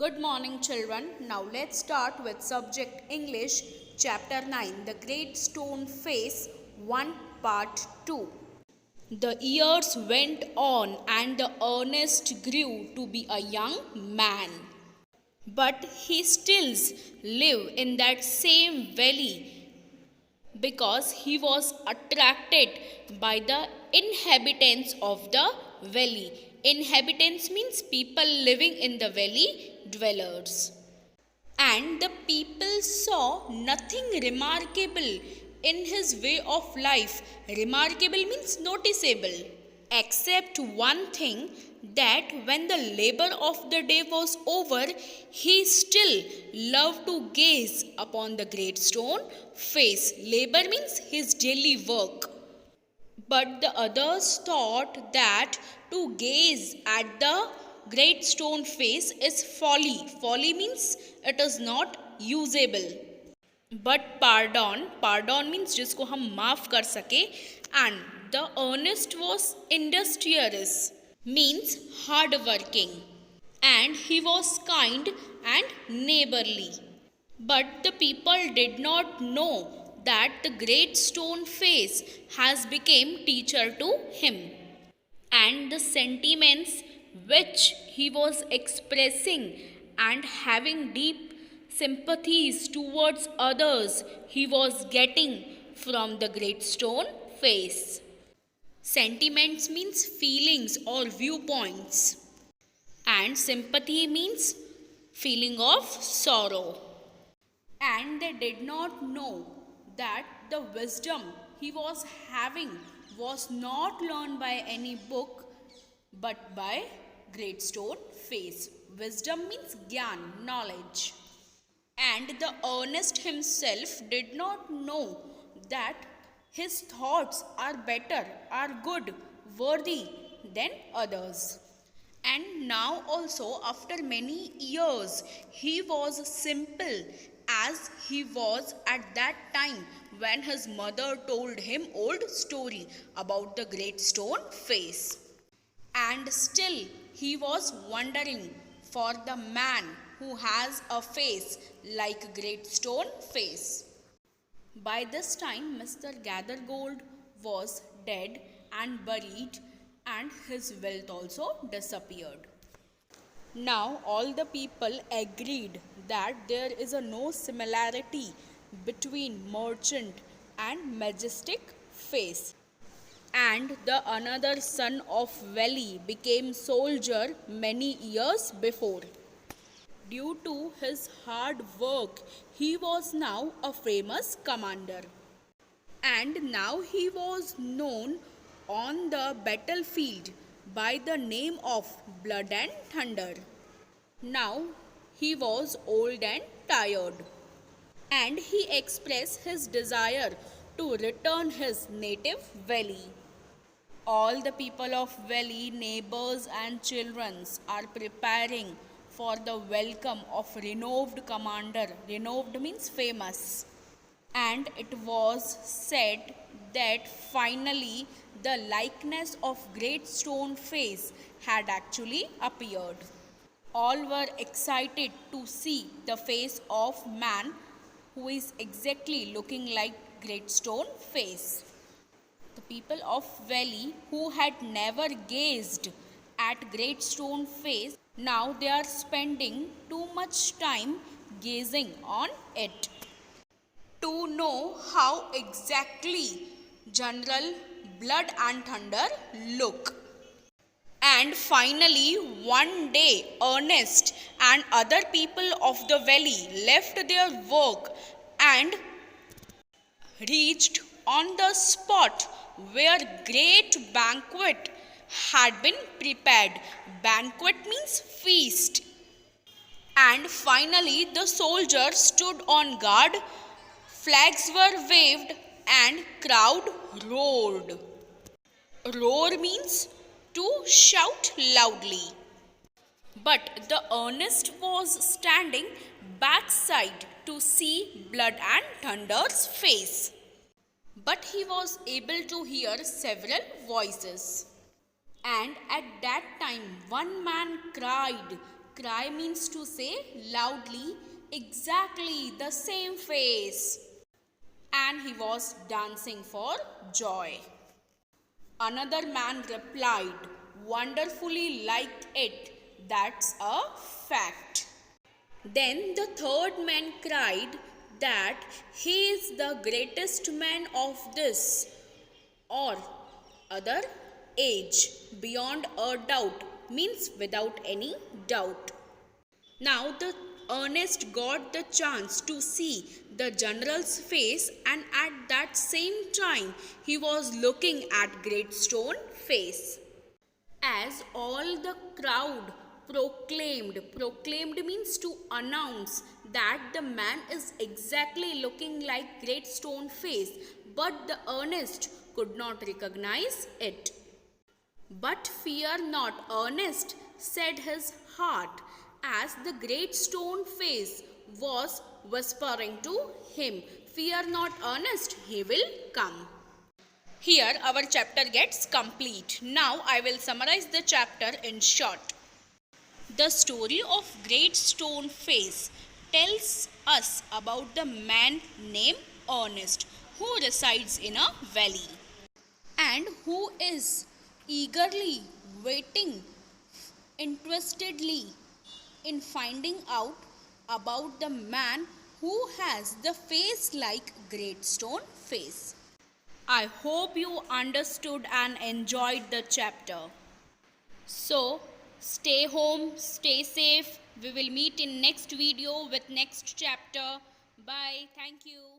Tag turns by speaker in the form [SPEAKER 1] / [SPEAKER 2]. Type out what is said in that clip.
[SPEAKER 1] Good morning, children. Now let's start with subject English, chapter 9, The Great Stone Face 1, part 2. The years went on, and the Ernest grew to be a young man. But he still lived in that same valley because he was attracted by the inhabitants of the valley. Inhabitants means people living in the valley, dwellers. And the people saw nothing remarkable in his way of life. Remarkable means noticeable. Except one thing, that when the labor of the day was over, he still loved to gaze upon the great stone face. Labor means his daily work. But the others thought that to gaze at the great stone face is folly. Folly means it is not usable. But pardon means जिसको हम माफ कर सके, and the earnest was industrious means hardworking, and he was kind and neighborly. But the people did not know that the great stone face has become teacher to him, and the sentiments which he was expressing and having deep sympathies towards others he was getting from the great stone face. Sentiments means feelings or viewpoints, and sympathy means feeling of sorrow. And they did not know that the wisdom he was having was not learned by any book but by great stone face. Wisdom means gyan, knowledge. And the earnest himself did not know that his thoughts are better, are good, worthy than others. And now also, after many years, he was simple as he was at that time when his mother told him old story about the great stone face. And still he was wondering for the man who has a face like great stone face. By this time, Mr. Gathergold was dead and buried, and his wealth also disappeared. Now all the people agreed that there is no similarity between merchant and majestic face. And the another son of valley became soldier many years before. Due to his hard work, he was now a famous commander. And now he was known on the battlefield by the name of Blood and Thunder. Now he was old and tired, and he expressed his desire to return his native valley. All the people of valley, neighbors and children are preparing for the welcome of renowned commander. Renowned means famous. And it was said that finally the likeness of great stone face had actually appeared. All were excited to see the face of man who is exactly looking like great stone face. The people of valley who had never gazed at great stone face, now they are spending too much time gazing on it. To know how exactly General Blood and Thunder look. And finally, one day, Ernest and other people of the valley left their work and reached on the spot where great banquet had been prepared. Banquet means feast. And finally, the soldiers stood on guard, flags were waved, and crowd roared. Roar means to shout loudly. But the Ernest was standing backside to see Blood and Thunder's face. But he was able to hear several voices. And at that time, one man cried Cry means to say loudly, exactly the same face. And he was dancing for joy. Another man replied, wonderfully like it, that's a fact. Then the third man cried that he is the greatest man of this or other age, beyond a doubt, means without any doubt. Now the Ernest got the chance to see the general's face, and at that same time he was looking at Great Stone face. As all the crowd proclaimed means to announce that the man is exactly looking like Great Stone face, but the Ernest could not recognize it. But fear not, Ernest, said his heart, as the Great Stone face was whispering to him, fear not, Ernest, he will come. Here our chapter gets complete. Now I will summarize the chapter in short. The story of Great Stone Face tells us about the man named Ernest who resides in a valley and who is eagerly waiting interestedly in finding out about the man who has the face like Great Stone Face. I hope you understood and enjoyed the chapter. So, stay home, stay safe. We will meet in next video with next chapter. Bye. Thank you.